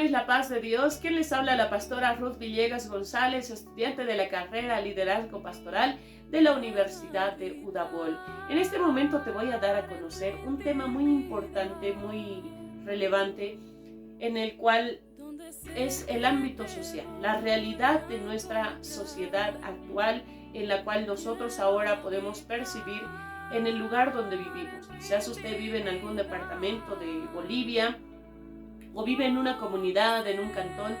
bendiciones, la paz de Dios. ¿Quién les habla? La pastora Ruth Villegas González, estudiante de la carrera Liderazgo Pastoral de la Universidad de Udabol. En este momento te voy a dar a conocer un tema muy importante, muy relevante, en el cual es el ámbito social, la realidad de nuestra sociedad actual, en la cual nosotros ahora podemos percibir en el lugar donde vivimos. Quizás usted vive en algún departamento de Bolivia, o vive en una comunidad, en un cantón,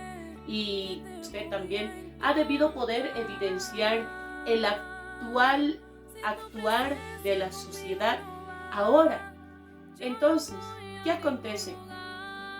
y usted también ha debido poder evidenciar el actual actuar de la sociedad ahora. Entonces, ¿qué acontece?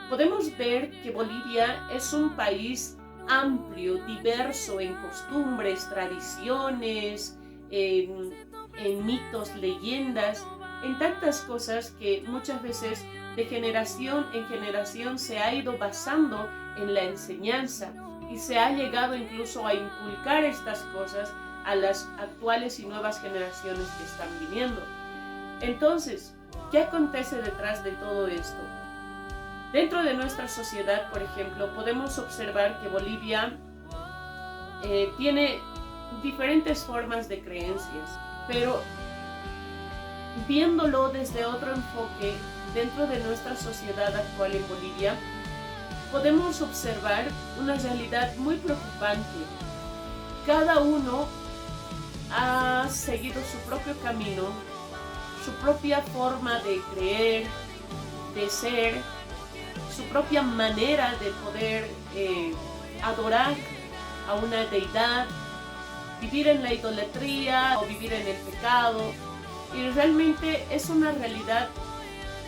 Podemos ver que Bolivia es un país amplio, diverso en costumbres, tradiciones, en mitos, leyendas, en tantas cosas que muchas veces de generación en generación se ha ido basando en la enseñanza y se ha llegado incluso a inculcar estas cosas a las actuales y nuevas generaciones que están viniendo. Entonces, ¿qué acontece detrás de todo esto? Dentro de nuestra sociedad, por ejemplo, podemos observar que Bolivia tiene diferentes formas de creencias, pero viéndolo desde otro enfoque, dentro de nuestra sociedad actual en Bolivia, podemos observar una realidad muy preocupante. Cada uno ha seguido su propio camino, su propia forma de creer, de ser, su propia manera de poder adorar a una deidad, vivir en la idolatría o vivir en el pecado. Y realmente es una realidad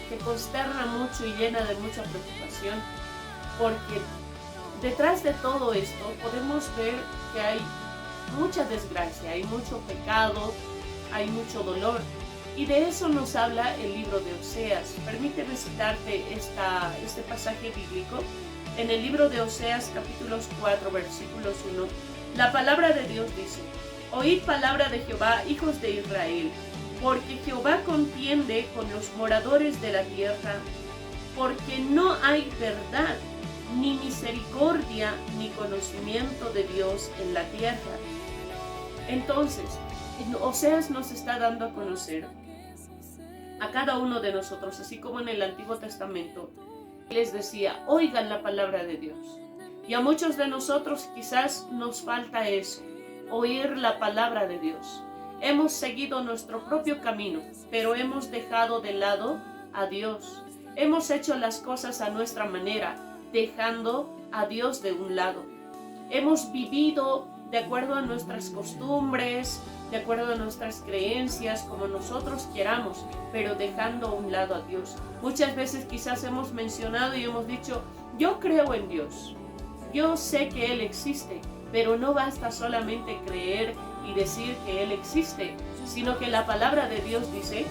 que consterna mucho y llena de mucha preocupación, porque detrás de todo esto podemos ver que hay mucha desgracia, hay mucho pecado, hay mucho dolor, y de eso nos habla el libro de Oseas. Permíteme citarte este pasaje bíblico. En el libro de Oseas, capítulos 4, versículos 1, la palabra de Dios dice: Oíd palabra de Jehová, hijos de Israel, porque Jehová contiende con los moradores de la tierra, porque no hay verdad, ni misericordia, ni conocimiento de Dios en la tierra. Entonces, Oseas nos está dando a conocer a cada uno de nosotros, así como en el Antiguo Testamento, les decía: oigan la palabra de Dios. Y a muchos de nosotros quizás nos falta eso, oír la palabra de Dios. Hemos seguido nuestro propio camino, pero hemos dejado de lado a Dios. Hemos hecho las cosas a nuestra manera, dejando a Dios de un lado. Hemos vivido de acuerdo a nuestras costumbres, de acuerdo a nuestras creencias, como nosotros queramos, pero dejando a un lado a Dios. Muchas veces quizás hemos mencionado y hemos dicho: yo creo en Dios, yo sé que Él existe, pero no basta solamente creer y decir que Él existe, sino que la palabra de Dios dice: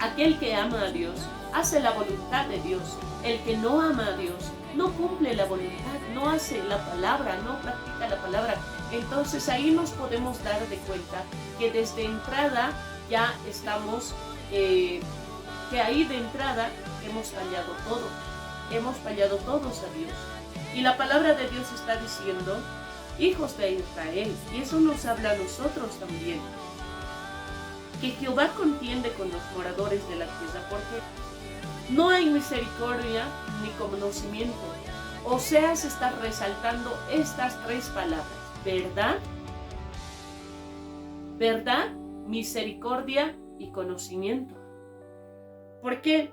aquel que ama a Dios hace la voluntad de Dios. El que no ama a Dios no cumple la voluntad, no hace la palabra, no practica la palabra. Entonces ahí nos podemos dar de cuenta que desde entrada ya estamos, que ahí de entrada hemos fallado todo, hemos fallado todos a Dios. Y la palabra de Dios está diciendo: hijos de Israel, y eso nos habla a nosotros también, que Jehová contiende con los moradores de la tierra, porque no hay misericordia ni conocimiento. Oseas está resaltando estas tres palabras: verdad, verdad, misericordia y conocimiento. Porque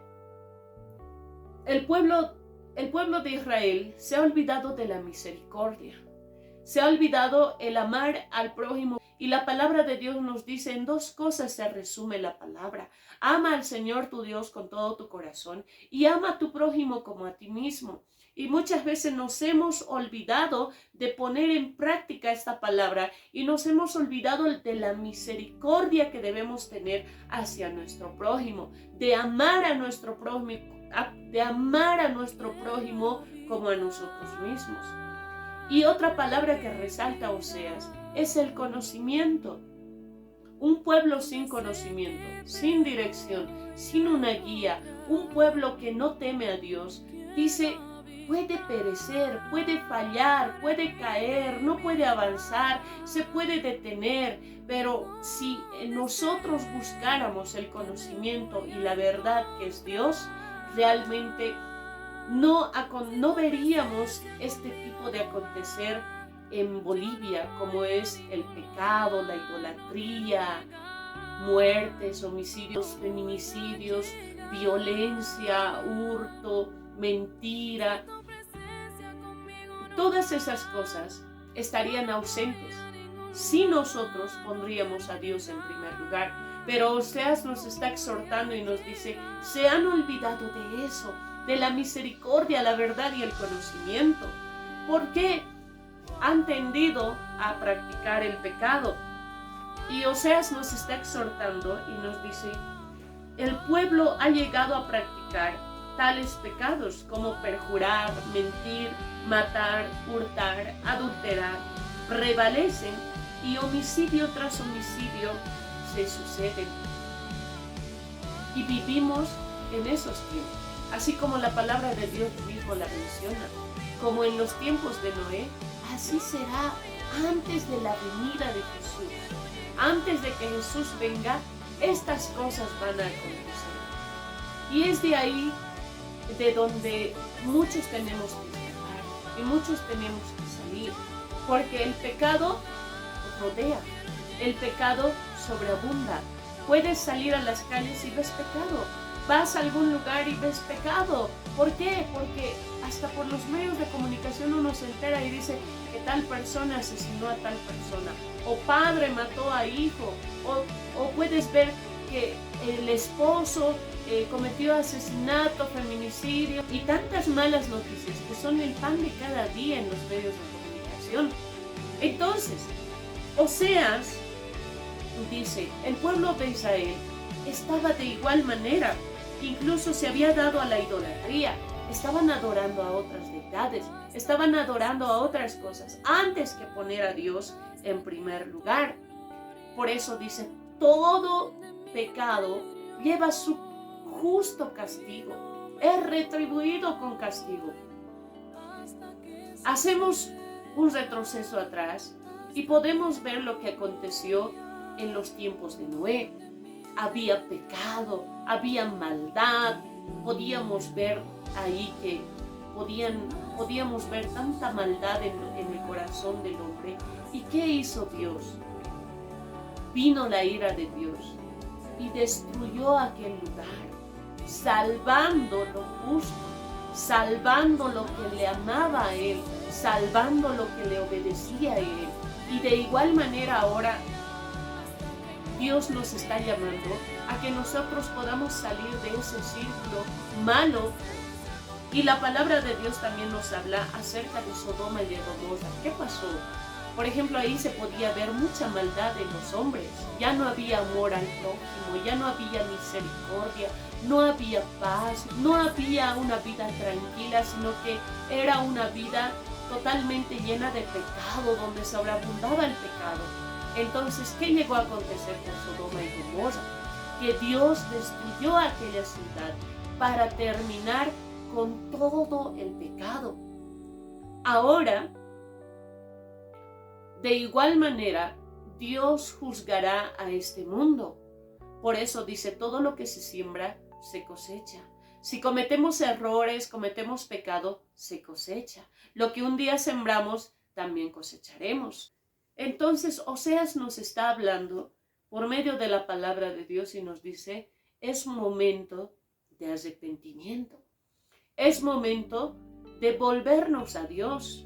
el pueblo de Israel se ha olvidado de la misericordia, se ha olvidado el amar al prójimo. Y la palabra de Dios nos dice: en dos cosas se resume la palabra: ama al Señor tu Dios con todo tu corazón y ama a tu prójimo como a ti mismo. Y muchas veces nos hemos olvidado de poner en práctica esta palabra y nos hemos olvidado de la misericordia que debemos tener hacia nuestro prójimo, de amar a nuestro prójimo, como a nosotros mismos. Y otra palabra que resalta Oseas es el conocimiento. Un pueblo sin conocimiento, sin dirección, sin una guía, un pueblo que no teme a Dios, dice: puede perecer, puede fallar, puede caer, no puede avanzar, se puede detener, pero si nosotros buscáramos el conocimiento y la verdad que es Dios, realmente no veríamos este tipo de acontecer en Bolivia, como es el pecado, la idolatría, muertes, homicidios, feminicidios, violencia, hurto, mentira. Todas esas cosas estarían ausentes si nosotros pondríamos a Dios en primer lugar. Pero Oseas nos está exhortando y nos dice, se han olvidado de eso, de la misericordia, la verdad y el conocimiento. ¿Por qué? Han tendido a practicar el pecado. Y Oseas nos está exhortando y nos dice, el pueblo ha llegado a practicar tales pecados como perjurar, mentir, matar, hurtar, adulterar, prevalecen y homicidio tras homicidio se suceden. Y vivimos en esos tiempos, así como la palabra de Dios mismo la menciona, como en los tiempos de Noé, así será antes de la venida de Jesús. Antes de que Jesús venga, estas cosas van a acontecer. Y es de ahí de donde muchos tenemos que escapar y muchos tenemos que salir, porque el pecado rodea, el pecado sobreabunda. Puedes salir a las calles y ves pecado, vas a algún lugar y ves pecado. ¿Por qué? Porque hasta por los medios de comunicación uno se entera y dice que tal persona asesinó a tal persona, o padre mató a hijo, o puedes ver que el esposo cometió asesinato, feminicidio y tantas malas noticias que son el pan de cada día en los medios de comunicación. Entonces, Oseas dice, el pueblo de Israel estaba de igual manera, incluso se había dado a la idolatría, estaban adorando a otras deidades, estaban adorando a otras cosas antes que poner a Dios en primer lugar. Por eso dice, todo pecado lleva su justo castigo, es retribuido con castigo. Hacemos un retroceso atrás y podemos ver lo que aconteció en los tiempos de Noé. Había pecado, había maldad, podíamos ver ahí que podíamos ver tanta maldad en el corazón del hombre. ¿Y qué hizo Dios? Vino la ira de Dios y destruyó aquel lugar, salvando lo justo, salvando lo que le amaba a Él, salvando lo que le obedecía a Él. Y de igual manera ahora Dios nos está llamando a que nosotros podamos salir de ese círculo malo. Y la palabra de Dios también nos habla acerca de Sodoma y de Gomorra. ¿Qué pasó? Por ejemplo, ahí se podía ver mucha maldad en los hombres. Ya no había amor al prójimo, ya no había misericordia, no había paz, no había una vida tranquila, sino que era una vida totalmente llena de pecado, donde sobreabundaba el pecado. Entonces, ¿qué llegó a acontecer con Sodoma y Gomorra? Que Dios destruyó aquella ciudad para terminar con todo el pecado. Ahora, de igual manera, Dios juzgará a este mundo. Por eso dice, todo lo que se siembra, se cosecha. Si cometemos errores, cometemos pecado, se cosecha. Lo que un día sembramos, también cosecharemos. Entonces, Oseas nos está hablando por medio de la palabra de Dios y nos dice, es momento de arrepentimiento. Es momento de volvernos a Dios.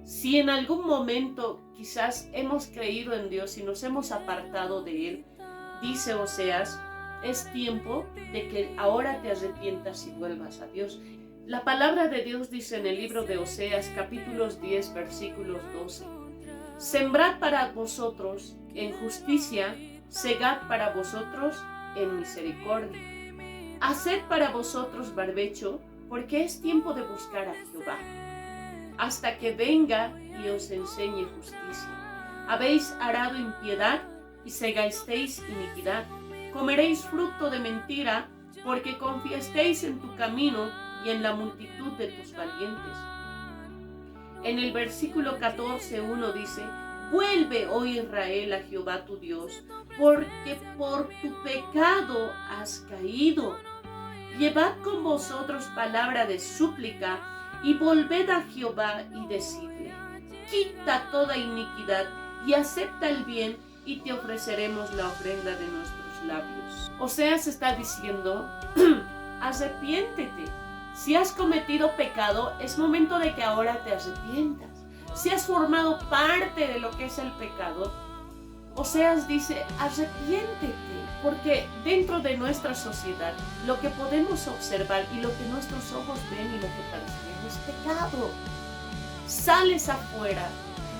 Si en algún momento quizás hemos creído en Dios y nos hemos apartado de Él, dice Oseas, es tiempo de que ahora te arrepientas y vuelvas a Dios. La palabra de Dios dice en el libro de Oseas, capítulos 10, versículos 12. Sembrad para vosotros en justicia, segad para vosotros en misericordia. Haced para vosotros barbecho, porque es tiempo de buscar a Jehová, hasta que venga y os enseñe justicia. Habéis arado impiedad y segasteis iniquidad. Comeréis fruto de mentira, porque confiasteis en tu camino y en la multitud de tus valientes. En el versículo 14:1 dice: vuelve, oh Israel, a Jehová tu Dios, porque por tu pecado has caído. Llevad con vosotros palabra de súplica, y volved a Jehová y decidle: quita toda iniquidad y acepta el bien, y te ofreceremos la ofrenda de nuestros labios. Oseas está diciendo: arrepiéntete. Si has cometido pecado, es momento de que ahora te arrepientas. Si has formado parte de lo que es el pecado, Oseas dice: arrepiéntete, porque dentro de nuestra sociedad lo que podemos observar y lo que nuestros ojos ven y lo que perciben es pecado. Sales afuera,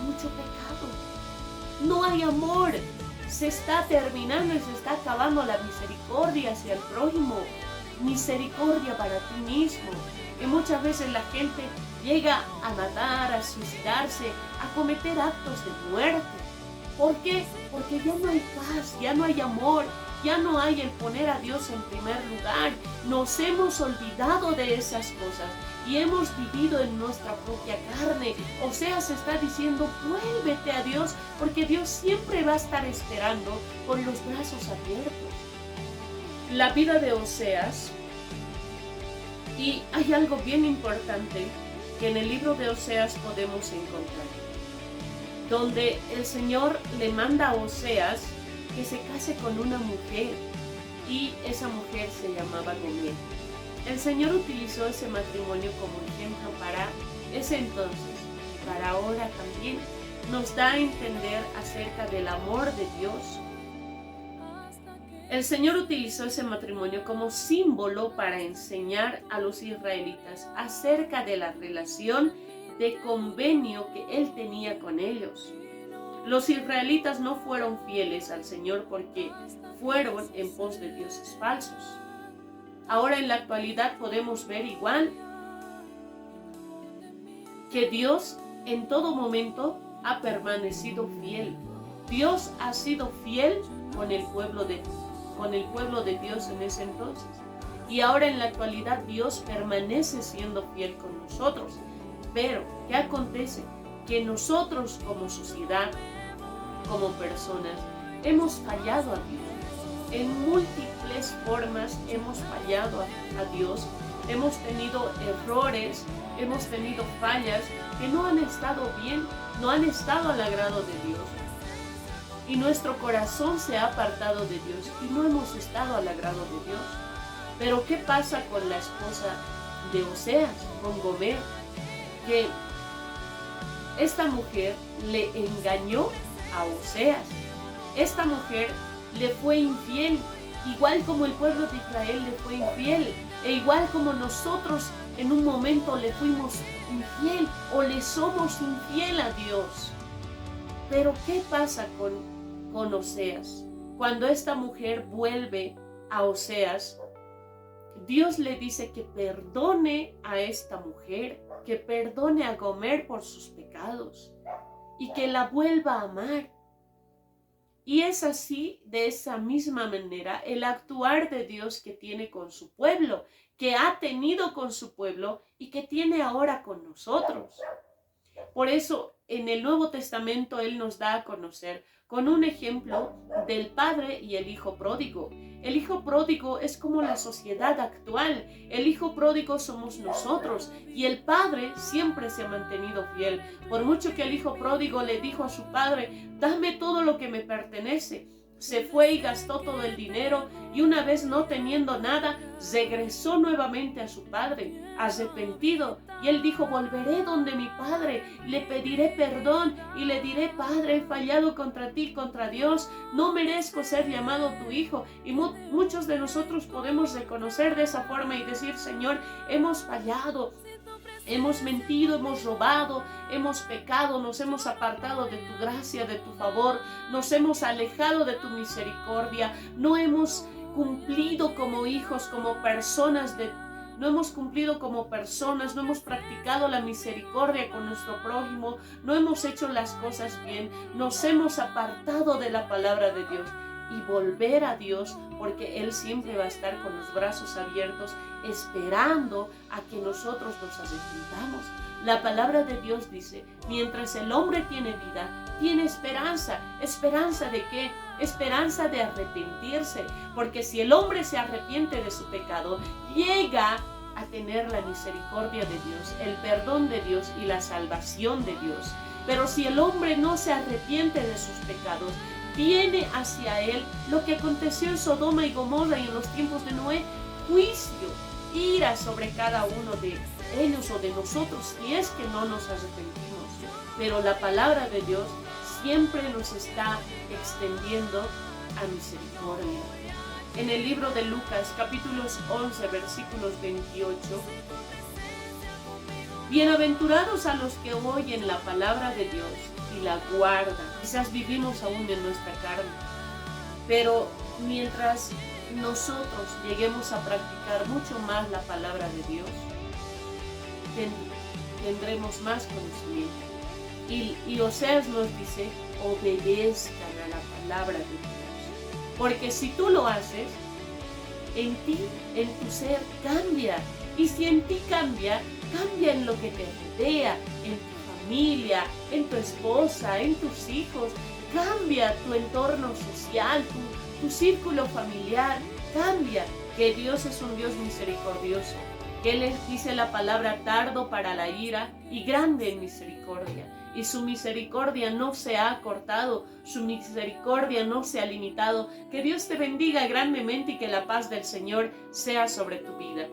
mucho pecado. No hay amor. Se está terminando y se está acabando la misericordia hacia el prójimo. Misericordia para ti mismo. Y muchas veces la gente llega a matar, a suicidarse, a cometer actos de muerte. ¿Por qué? Porque ya no hay paz, ya no hay amor, ya no hay el poner a Dios en primer lugar. Nos hemos olvidado de esas cosas y hemos vivido en nuestra propia carne. Oseas está diciendo: vuélvete a Dios, porque Dios siempre va a estar esperando con los brazos abiertos. La vida de Oseas, y hay algo bien importante que en el libro de Oseas podemos encontrar, donde el Señor le manda a Oseas que se case con una mujer, y esa mujer se llamaba Gomer. El Señor utilizó ese matrimonio como ejemplo para ese entonces, para ahora también. Nos da a entender acerca del amor de Dios. El Señor utilizó ese matrimonio como símbolo para enseñar a los israelitas acerca de la relación de convenio que Él tenía con ellos. Los israelitas no fueron fieles al Señor porque fueron en pos de dioses falsos. Ahora en la actualidad podemos ver igual que Dios en todo momento ha permanecido fiel. Dios ha sido fiel con el pueblo de Dios en ese entonces. Y ahora en la actualidad Dios permanece siendo fiel con nosotros. Pero, ¿qué acontece? Que nosotros como sociedad, como personas, hemos fallado a Dios. En múltiples formas hemos fallado a Dios. Hemos tenido errores, hemos tenido fallas que no han estado bien, no han estado al agrado de Dios. Y nuestro corazón se ha apartado de Dios y no hemos estado al agrado de Dios. Pero ¿qué pasa con la esposa de Oseas, con Gomer? Que esta mujer le engañó a Oseas. Esta mujer le fue infiel, igual como el pueblo de Israel le fue infiel, e igual como nosotros en un momento le fuimos infiel o le somos infiel a Dios. Pero ¿qué pasa con Oseas? Cuando esta mujer vuelve a Oseas, Dios le dice que perdone a esta mujer, que perdone a Gomer por sus pecados y que la vuelva a amar. Y es así, de esa misma manera, el actuar de Dios que tiene con su pueblo, que ha tenido con su pueblo y que tiene ahora con nosotros. Por eso, en el Nuevo Testamento, Él nos da a conocer con un ejemplo del padre y el hijo pródigo. El hijo pródigo es como la sociedad actual. El hijo pródigo somos nosotros y el padre siempre se ha mantenido fiel. Por mucho que el hijo pródigo le dijo a su padre: dame todo lo que me pertenece, se fue y gastó todo el dinero, y una vez no teniendo nada, regresó nuevamente a su padre, arrepentido. Y él dijo: volveré donde mi padre, le pediré perdón y le diré: Padre, he fallado contra ti, contra Dios, no merezco ser llamado tu hijo. Y muchos de nosotros podemos reconocer de esa forma y decir: Señor, hemos fallado, hemos mentido, hemos robado, hemos pecado, nos hemos apartado de tu gracia, de tu favor, nos hemos alejado de tu misericordia, no hemos cumplido como hijos, como personas no hemos cumplido como personas, no hemos practicado la misericordia con nuestro prójimo, no hemos hecho las cosas bien, nos hemos apartado de la palabra de Dios. y volver a Dios, porque Él siempre va a estar con los brazos abiertos esperando a que nosotros nos arrepintamos. La palabra de Dios dice, mientras el hombre tiene vida, tiene esperanza. ¿Esperanza de qué? Esperanza de arrepentirse, porque si el hombre se arrepiente de su pecado, llega a tener la misericordia de Dios, el perdón de Dios y la salvación de Dios. Pero si el hombre no se arrepiente de sus pecados, viene hacia él lo que aconteció en Sodoma y Gomorra y en los tiempos de Noé: juicio, ira sobre cada uno de ellos o de nosotros, si es que no nos arrepentimos. Pero la palabra de Dios siempre nos está extendiendo a misericordia. En el libro de Lucas, capítulos 11, versículos 28, bienaventurados a los que oyen la palabra de Dios y la guardan. Quizás vivimos aún en nuestra carne, pero mientras nosotros lleguemos a practicar mucho más la palabra de Dios, tendremos más conocimiento. Y Oseas nos dice, obedezcan a la palabra de Dios. Porque si tú lo haces, en ti, en tu ser, cambia. Y si en ti cambia, cambia en lo que te rodea, en tu familia, en tu esposa, en tus hijos. Cambia tu entorno social, tu círculo familiar. Cambia. Que Dios es un Dios misericordioso. Que Él dice la palabra tardo para la ira y grande en misericordia. Y su misericordia no se ha cortado, su misericordia no se ha limitado. Que Dios te bendiga grandemente y que la paz del Señor sea sobre tu vida.